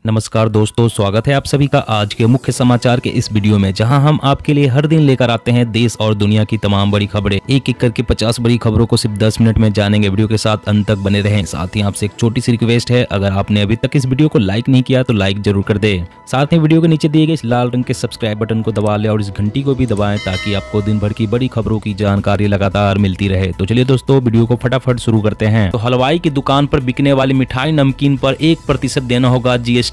नमस्कार दोस्तों, स्वागत है आप सभी का आज के मुख्य समाचार के इस वीडियो में, जहां हम आपके लिए हर दिन लेकर आते हैं देश और दुनिया की तमाम बड़ी खबरें। एक एक करके 50 बड़ी खबरों को सिर्फ 10 मिनट में जानेंगे। वीडियो के साथ अंत तक बने रहें। साथ ही आपसे एक छोटी सी रिक्वेस्ट है, अगर आपने अभी तक इस वीडियो को लाइक नहीं किया तो लाइक जरूर कर दे। साथ ही वीडियो के नीचे दिए गए इस लाल रंग के सब्सक्राइब बटन को दबा ले और इस घंटी को भी दबाएं ताकि आपको दिन भर की बड़ी खबरों की जानकारी लगातार मिलती रहे। तो चलिए दोस्तों, वीडियो को फटाफट शुरू करते हैं। तो हलवाई की दुकान पर बिकने वाली मिठाई नमकीन पर 1% देना होगा जीएसटी।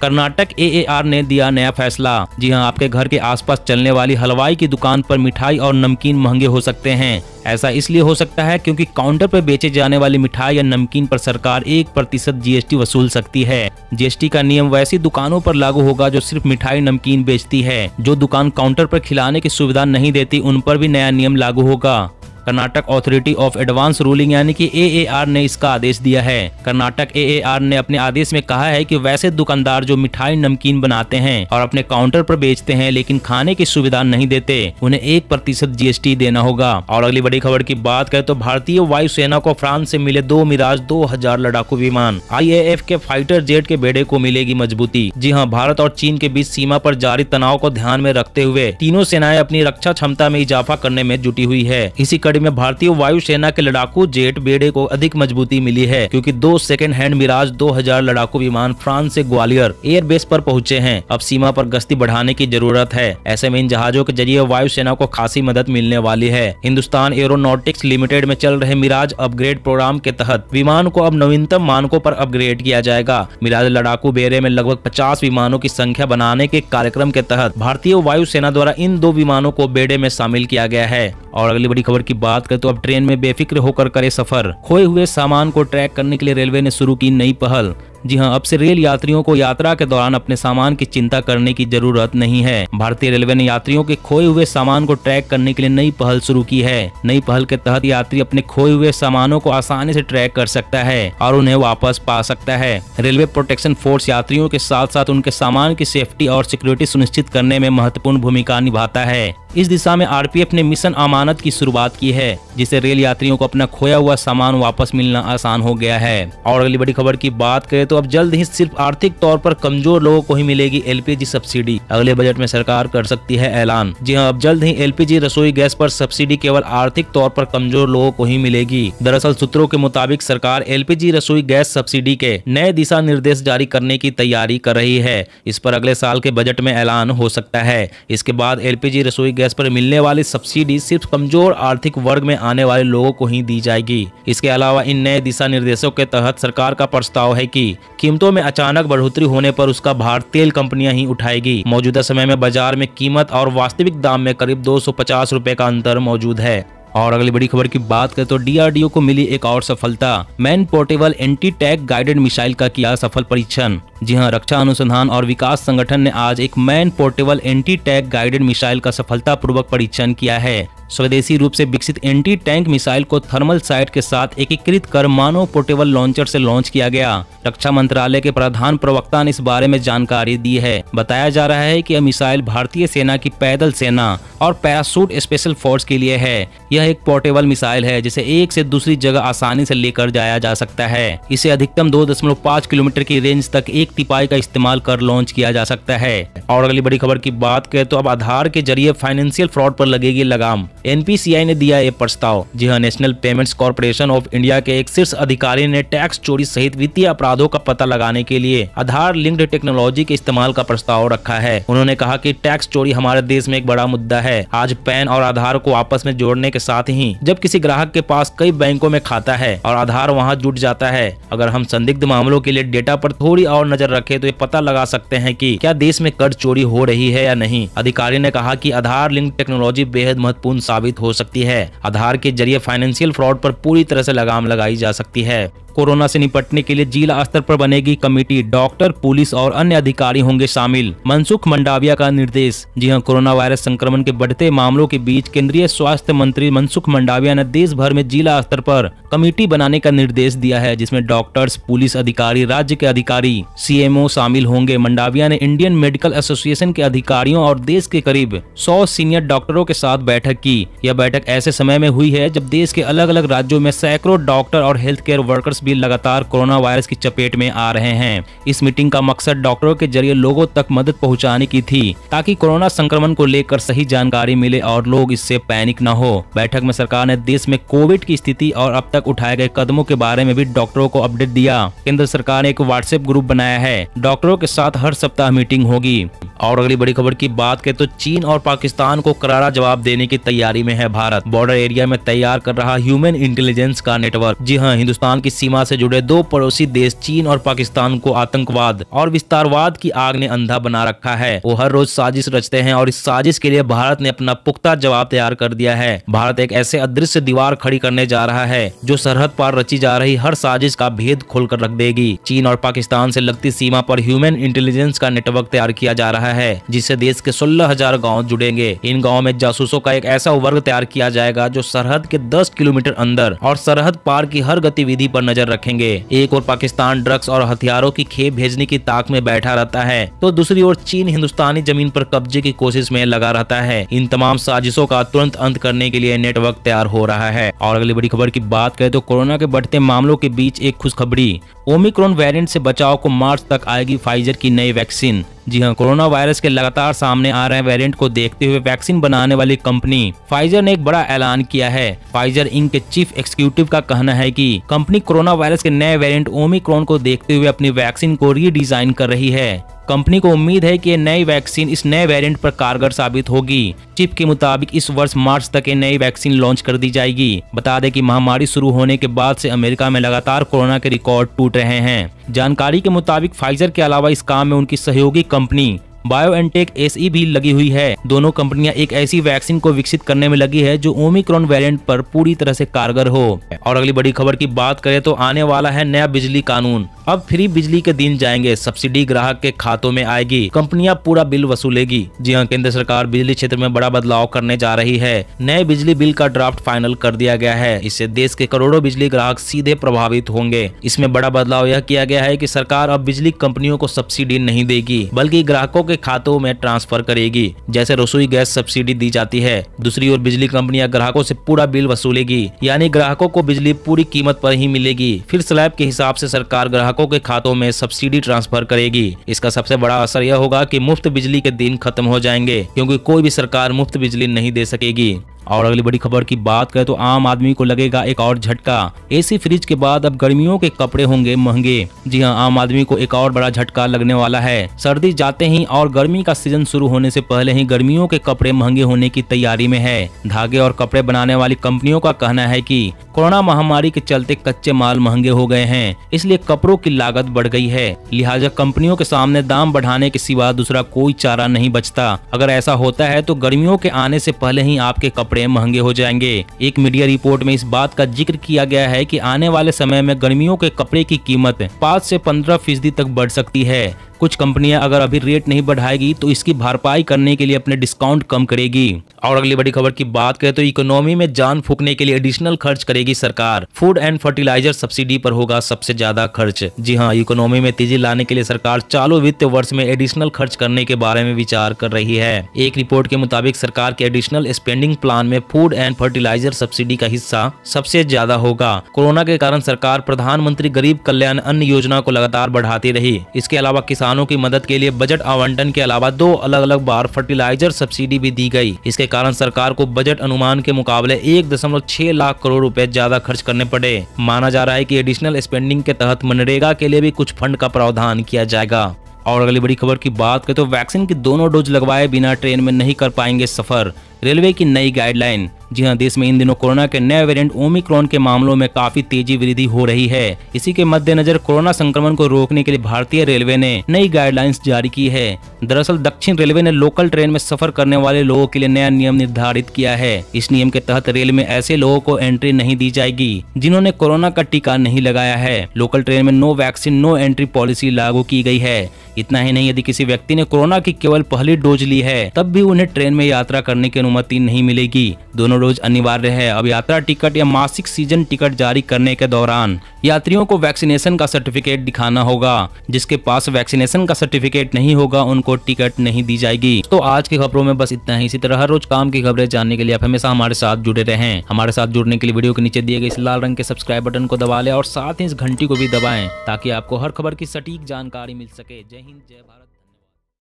कर्नाटक एएआर ने दिया नया फैसला। जी हां, आपके घर के आसपास चलने वाली हलवाई की दुकान पर मिठाई और नमकीन महंगे हो सकते हैं। ऐसा इसलिए हो सकता है क्योंकि काउंटर पर बेचे जाने वाली मिठाई या नमकीन पर सरकार 1% जीएसटी वसूल सकती है। जीएसटी का नियम वैसी दुकानों पर लागू होगा जो सिर्फ मिठाई नमकीन बेचती है। जो दुकान काउंटर पर खिलाने की सुविधा नहीं देती, उन पर भी नया नियम लागू होगा। Karnataka authority of advance ruling यानी कि एएआर ने इसका आदेश दिया है। कर्नाटक एएआर ने अपने आदेश में कहा है कि वैसे दुकानदार जो मिठाई नमकीन बनाते हैं और अपने काउंटर पर बेचते हैं लेकिन खाने की सुविधा नहीं देते, उन्हें 1% जीएसटी देना होगा। और अगली बड़ी खबर की बात करें तो भारतीय वायुसेना को फ्रांस से मिले 2 मिराज 2000 लड़ाकू विमान। आईएएफ के फाइटर जेट के बेड़े को मिलेगी मजबूती। जी हाँ, भारत और चीन के बीच सीमा पर जारी तनाव को ध्यान में रखते हुए तीनों सेनाएं अपनी रक्षा क्षमता में इजाफा करने में जुटी हुई है। इसी में भारतीय वायुसेना के लड़ाकू जेट बेड़े को अधिक मजबूती मिली है क्योंकि 2 सेकेंड हैंड मिराज 2000 लड़ाकू विमान फ्रांस से ग्वालियर एयरबेस पर पहुंचे हैं। अब सीमा पर गश्ती बढ़ाने की जरूरत है। ऐसे में इन जहाजों के जरिए वायुसेना को खासी मदद मिलने वाली है। हिंदुस्तान एरोनॉटिक्स लिमिटेड में चल रहे मिराज अपग्रेड प्रोग्राम के तहत विमान को अब नवीनतम मानकों पर अपग्रेड किया जाएगा। मिराज लड़ाकू बेड़े में लगभग 50 विमानों की संख्या बनाने के कार्यक्रम के तहत भारतीय वायुसेना द्वारा इन 2 विमानों को बेड़े में शामिल किया गया है। और अगली बड़ी खबर की बात करें तो अब ट्रेन में बेफिक्र होकर करे सफर। खोए हुए सामान को ट्रैक करने के लिए रेलवे ने शुरू की नई पहल। जी हां, अब से रेल यात्रियों को यात्रा के दौरान अपने सामान की चिंता करने की जरूरत नहीं है। भारतीय रेलवे ने यात्रियों के खोए हुए सामान को ट्रैक करने के लिए नई पहल शुरू की है। नई पहल के तहत यात्री अपने खोए हुए सामानों को आसानी से ट्रैक कर सकता है और उन्हें वापस पा सकता है। रेलवे प्रोटेक्शन फोर्स यात्रियों के साथ साथ उनके सामान की सेफ्टी और सिक्योरिटी सुनिश्चित करने में महत्वपूर्ण भूमिका निभाता है। इस दिशा में आरपीएफ ने मिशन अमानत की शुरुआत की है, जिससे रेल यात्रियों को अपना खोया हुआ सामान वापस मिलना आसान हो गया है। और अगली बड़ी खबर की बात करें तो अब जल्द ही सिर्फ आर्थिक तौर पर कमजोर लोगों को ही मिलेगी एलपीजी सब्सिडी। अगले बजट में सरकार कर सकती है ऐलान। जी हां, अब जल्द ही एलपीजी रसोई गैस पर सब्सिडी केवल आर्थिक तौर पर कमजोर लोगों को ही मिलेगी। दरअसल सूत्रों के मुताबिक सरकार एलपीजी रसोई गैस सब्सिडी के नए दिशा निर्देश जारी करने की तैयारी कर रही है। इस पर अगले साल के बजट में ऐलान हो सकता है। इसके बाद एलपीजी रसोई गैस पर मिलने वाली सब्सिडी सिर्फ कमजोर आर्थिक वर्ग में आने वाले लोगों को ही दी जाएगी। इसके अलावा इन नए दिशा निर्देशों के तहत सरकार का प्रस्ताव है कि कीमतों में अचानक बढ़ोतरी होने पर उसका भार तेल कंपनियां ही उठाएगी। मौजूदा समय में बाजार में कीमत और वास्तविक दाम में करीब 250 रुपए का अंतर मौजूद है। और अगली बड़ी खबर की बात करें तो डीआरडीओ को मिली एक और सफलता। Man portable anti tank guided missile का किया सफल परीक्षण। जी हां, रक्षा अनुसंधान और विकास संगठन ने आज एक man portable anti tank guided missile का सफलतापूर्वक परीक्षण किया है। स्वदेशी रूप से विकसित एंटी टैंक मिसाइल को थर्मल साइट के साथ एकीकृत कर मानव पोर्टेबल लॉन्चर से लॉन्च किया गया। रक्षा मंत्रालय के प्रधान प्रवक्ता ने इस बारे में जानकारी दी है। बताया जा रहा है कि यह मिसाइल भारतीय सेना की पैदल सेना और पैराशूट स्पेशल फोर्स के लिए है। यह एक पोर्टेबल मिसाइल है जिसे एक से दूसरी जगह आसानी से लेकर जाया जा सकता है। इसे अधिकतम 2.5 किलोमीटर की रेंज तक एक तिपाई का इस्तेमाल कर लॉन्च किया जा सकता है। और अगली बड़ी खबर की बात करें तो अब आधार के जरिए फाइनेंशियल फ्रॉड पर लगेगी लगाम। एनपीसीआई ने दिया ये प्रस्ताव। जी हां, national payments corporation of India के एक शीर्ष अधिकारी ने टैक्स चोरी सहित वित्तीय अपराधों का पता लगाने के लिए आधार लिंक्ड टेक्नोलॉजी के इस्तेमाल का प्रस्ताव रखा है। उन्होंने कहा कि टैक्स चोरी हमारे देश में एक बड़ा मुद्दा है। आज पैन और आधार को आपस में जोड़ने के साथ ही जब किसी ग्राहक के पास कई बैंकों में खाता है और आधार वहां जुड़ जाता है, अगर हम संदिग्ध मामलों के लिए डेटा पर थोड़ी और नजर रखें तो ये पता लगा सकते हैं कि क्या देश में कर चोरी हो रही है या नहीं। अधिकारी ने कहा कि आधार लिंक टेक्नोलॉजी बेहद महत्वपूर्ण साबित हो सकती है। आधार के जरिए फाइनेंशियल फ्रॉड पर पूरी तरह से लगाम लगाई जा सकती है। कोरोना से निपटने के लिए जिला स्तर पर बनेगी कमेटी। डॉक्टर, पुलिस और अन्य अधिकारी होंगे शामिल। मनसुख मंडाविया का निर्देश। जी हां, कोरोना वायरस संक्रमण के बढ़ते मामलों के बीच केंद्रीय स्वास्थ्य मंत्री मनसुख मंडाविया ने देश भर में जिला स्तर पर कमेटी बनाने का निर्देश दिया है, जिसमें डॉक्टर्स, पुलिस अधिकारी, राज्य के अधिकारी, सीएमओ शामिल होंगे। मंडाविया ने इंडियन मेडिकल एसोसिएशन के अधिकारियों और देश के करीब 100 सीनियर डॉक्टरों के साथ बैठक की। यह बैठक ऐसे समय में हुई है जब देश के अलग अलग राज्यों में सैकड़ों डॉक्टर और हेल्थ केयर वर्कर्स भी लगातार कोरोना वायरस की चपेट में आ रहे हैं। इस मीटिंग का मकसद डॉक्टरों के जरिए लोगों तक मदद पहुंचाने की थी, ताकि कोरोना संक्रमण को लेकर सही जानकारी मिले और लोग इससे पैनिक न हो। बैठक में सरकार ने देश में कोविड की स्थिति और अब तक उठाए गए कदमों के बारे में भी डॉक्टरों को अपडेट दिया। केंद्र सरकार ने एक व्हाट्सएप ग्रुप बनाया है। डॉक्टरों के साथ हर सप्ताह मीटिंग होगी। और अगली बड़ी खबर की बात करें तो चीन और पाकिस्तान को करारा जवाब देने की तैयारी में है भारत। बॉर्डर एरिया में तैयार कर रहा ह्यूमन इंटेलिजेंस का नेटवर्क। जी हां, हिंदुस्तान की सीमा से जुड़े दो पड़ोसी देश चीन और पाकिस्तान को आतंकवाद और विस्तारवाद की आग ने अंधा बना रखा है। वो हर रोज साजिश रचते हैं और इस साजिश के लिए भारत ने अपना पुख्ता जवाब तैयार कर दिया है। भारत एक ऐसे अदृश्य दीवार खड़ी करने जा रहा है जो सरहद पार रची जा रही हर साजिश का भेद खोलकर रख देगी। चीन और पाकिस्तान से लगती सीमा पर ह्यूमन इंटेलिजेंस का नेटवर्क तैयार किया जा रहा है, जिससे देश के 16,000 गांव जुड़ेंगे। इन गांवों में जासूसों का एक ऐसा वर्ग तैयार किया जाएगा जो सरहद के 10 किलोमीटर अंदर और सरहद पार की हर गतिविधि पर नजर रखेंगे। एक और पाकिस्तान ड्रग्स और हथियारों की खेप भेजने की ताक में बैठा रहता है, तो दूसरी ओर चीन हिंदुस्तानी जमीन पर कब्जे की कोशिश में लगा रहता है। इन तमाम साजिशों का तुरंत अंत करने के लिए नेटवर्क तैयार हो रहा है। और अगली बड़ी खबर की बात करें तो कोरोना के बढ़ते मामलों के बीच एक खुशखबरी। ओमिक्रॉन वेरिएंट से बचाव को मार्च तक आएगी फाइजर की नई वैक्सीन। जी हां, कोरोना वायरस के लगातार सामने आ रहे वेरिएंट को देखते हुए वैक्सीन बनाने वाली कंपनी फाइजर ने एक बड़ा ऐलान किया है। फाइजर इंक के चीफ एग्जीक्यूटिव का कहना है कि कंपनी कोरोना वायरस के नए वेरिएंट ओमिक्रॉन को देखते हुए अपनी वैक्सीन को रीडिजाइन कर रही है। कंपनी को उम्मीद है कि ये नई वैक्सीन इस नए वेरिएंट पर कारगर साबित होगी। चिप के मुताबिक इस वर्ष मार्च तक ये नई वैक्सीन लॉन्च कर दी जाएगी। बता दें कि महामारी शुरू होने के बाद से अमेरिका में लगातार कोरोना के रिकॉर्ड टूट रहे हैं। जानकारी के मुताबिक फाइजर के अलावा इस काम में उनकी सहयोगी कंपनी बायोएनटेक एसई भी लगी हुई है। दोनों कंपनियां एक ऐसी वैक्सीन को विकसित करने में लगी है जो ओमिक्रॉन वेरिएंट पर पूरी तरह से कारगर हो। और अगली बड़ी खबर की बात करें तो आने वाला है नया बिजली कानून। अब फ्री बिजली के दिन जाएंगे, सब्सिडी ग्राहक के खातों में आएगी, कंपनियां पूरा बिल वसूलेगी। जी हां, केंद्र सरकार बिजली क्षेत्र में बड़ा बदलाव करने जा रही है। नए बिजली बिल का ड्राफ्ट फाइनल कर दिया गया है। इससे देश के करोड़ों बिजली ग्राहक सीधे प्रभावित होंगे। इसमें बड़ा बदलाव यह किया गया है कि सरकार अब बिजली कंपनियों को सब्सिडी नहीं देगी, बल्कि ग्राहकों के खातों में ट्रांसफर करेगी, जैसे रसोई गैस सब्सिडी दी जाती है। दूसरी ओर बिजली कंपनियां ग्राहकों से पूरा बिल वसूलेगी, यानी ग्राहकों को बिजली पूरी कीमत पर ही मिलेगी। फिर स्लैब के हिसाब से सरकार ग्राहकों के खातों में सब्सिडी ट्रांसफर करेगी। इसका सबसे बड़ा असर यह होगा कि मुफ्त बिजली के दिन खत्म हो जाएंगे, क्योंकि कोई भी सरकार मुफ्त बिजली नहीं दे सकेगी। और अगली बड़ी खबर की बात करें तो आम आदमी को लगेगा एक और झटका। एसी फ्रिज के बाद अब गर्मियों के कपड़े होंगे महंगे। जी हां, आम आदमी को एक और बड़ा झटका लगने वाला है। सर्दी जाते ही और गर्मी का सीजन शुरू होने से पहले ही गर्मियों के कपड़े महंगे होने की तैयारी में है। धागे और कपड़े बनाने वाली कंपनियों का कहना है कि कोरोना महामारी के चलते कच्चे माल महंगे हो गए हैं, इसलिए कपड़ों की लागत बढ़ गई है। लिहाजा कंपनियों के सामने दाम बढ़ाने के सिवा दूसरा कोई चारा नहीं बचता। अगर ऐसा होता है तो गर्मियों के आने से पहले ही आपके कपड़े महंगे हो जाएंगे। एक मीडिया रिपोर्ट में इस बात का जिक्र किया गया है कि आने वाले समय में गर्मियों के कपड़े की कीमत 5 से 15% तक बढ़ सकती है। कुछ कंपनियां अगर अभी रेट नहीं बढ़ाएगी तो इसकी भरपाई करने के लिए अपने डिस्काउंट कम करेगी। और अगली बड़ी खबर की बात करें तो इकोनॉमी में जान फूंकने के लिए एडिशनल खर्च करेगी सरकार। फूड एंड फर्टिलाइजर सब्सिडी पर होगा सबसे ज्यादा खर्च। जी हां, इकोनॉमी में तेजी लाने के लिए सरकार चालू वित्त वर्ष में एडिशनल खर्च करने के बारे में विचार कर रही है। एक रिपोर्ट के मुताबिक सरकार के एडिशनल स्पेंडिंग प्लान में फूड एंड फर्टिलाइजर सब्सिडी का हिस्सा सबसे ज्यादा होगा। कोरोना के कारण सरकार प्रधानमंत्री गरीब कल्याण अन्न योजना को लगातार बढ़ाती रही। इसके अलावा किसानों की मदद के लिए बजट आवंटन के अलावा 2 अलग अलग बार फर्टिलाइजर सब्सिडी भी दी गई। इसके कारण सरकार को बजट अनुमान के मुकाबले 1.6 लाख करोड़ रुपए ज्यादा खर्च करने पड़े। माना जा रहा है कि एडिशनल स्पेंडिंग के तहत मनरेगा के लिए भी कुछ फंड का प्रावधान किया जाएगा। और अगली बड़ी खबर की बात करें तो वैक्सीन की दोनों डोज लगवाए बिना ट्रेन में नहीं कर पाएंगे सफर, रेलवे की नई गाइडलाइन। जी हां, देश में इन दिनों कोरोना के नए वेरिएंट ओमिक्रॉन के मामलों में काफी तेजी वृद्धि हो रही है। इसी के मद्देनजर कोरोना संक्रमण को रोकने के लिए भारतीय रेलवे ने नई गाइडलाइंस जारी की है। दरअसल दक्षिण रेलवे ने लोकल ट्रेन में सफर करने वाले लोगों के लिए नया नियम निर्धारित किया है। इस नियम के तहत रेल में ऐसे लोगों को एंट्री नहीं दी जाएगी जिन्होंने कोरोना का टीका नहीं लगाया है। लोकल ट्रेन में no vaccine no entry policy लागू की गई है। इतना ही नहीं, यदि किसी व्यक्ति ने कोरोना की केवल पहली डोज ली है तब भी उन्हें ट्रेन में यात्रा करने की अनुमति नहीं मिलेगी। दोनों डोज अनिवार्य है। अब यात्रा टिकट या मासिक सीजन टिकट जारी करने के दौरान यात्रियों को वैक्सीनेशन का सर्टिफिकेट दिखाना होगा। जिसके पास वैक्सीनेशन का सर्टिफिकेट नहीं होगा उनको टिकट नहीं दी जाएगी। तो आज की खबरों में बस इतना ही। इसी तरह हर रोज काम की खबरें जानने के लिए आप हमेशा हमारे साथ जुड़े रहें। हमारे साथ जुड़ने के लिए वीडियो के नीचे दिए गए इस लाल रंग के सब्सक्राइब बटन को दबा लें और साथ ही इस घंटी को भी दबाएं ताकि आपको हर खबर की सटीक जानकारी मिल सके। जय हिंद, जय भारत।